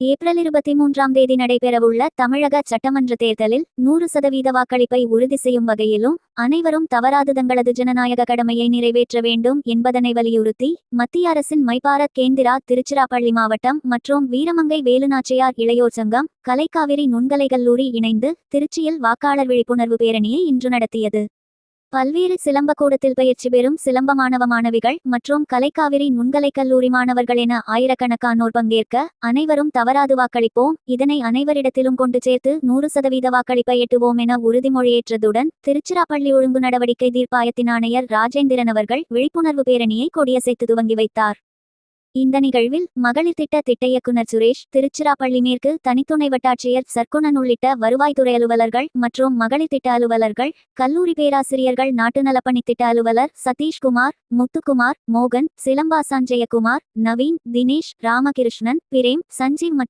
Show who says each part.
Speaker 1: April 23 நடைபெறவுள்ள தமிழக சட்டமன்ற தேர்தலில் 100% வாக்களிப்பை உறுதி செய்யும் வகையிலும் அனைவரும் தவறாது தங்களது ஜனநாயக கடமையை நிறைவேற்ற வேண்டும் என்பதனை வலியுறுத்தி மத்திய அரசின் மை பாரத் கேந்திரா திருச்சிராப்பள்ளி மாவட்டம் மற்றும் வீரமங்கை வேலுநாச்சியார் இளையோர் சங்கம் கலைக்காவிரி நுண்கலை கல்லூரி இணைந்து திருச்சியில் வாக்காளர் விழிப்புணர்வு பேரணியை இன்று நடத்தியது. பல்வேறு சிலம்பக்கூடத்தில் பயிற்சி பெறும் சிலம்ப மாணவ மாணவிகள் மற்றும் கலைக்காவிரி நுண்கலை கல்லூரி மாணவர்கள் என ஆயிரக்கணக்கானோர் பங்கேற்க அனைவரும் தவறாது வாக்களிப்போம், இதனை அனைவரிடத்திலும் கொண்டு சேர்த்து 100% வாக்களிப்பை எட்டுவோம் என உறுதிமொழியேற்றதுடன் திருச்சிராப்பள்ளி ஒழுங்கு நடவடிக்கை தீர்ப்பாயத்தின் ஆணையர் ராஜேந்திரன் அவர்கள் விழிப்புணர்வு பேரணியை கொடியசைத்து துவங்கி வைத்தார். இந்த நிகழ்வில் மகளிர் திட்ட இயக்குனர் சுரேஷ், திருச்சிராப்பள்ளி மேற்கு தனித்துணை வட்டாட்சியர் சர்க்குணன் உள்ளிட்ட வருவாய்த்துறை அலுவலர்கள் மற்றும் மகளிர் திட்ட அலுவலர்கள், கல்லூரி பேராசிரியர்கள், நாட்டு நலப்பணி திட்ட அலுவலர் சதீஷ்குமார், முத்துக்குமார், மோகன், சிலம்பாசான், ஜெயக்குமார், நவீன், தினேஷ், ராமகிருஷ்ணன், பிரேம், சஞ்சீவ்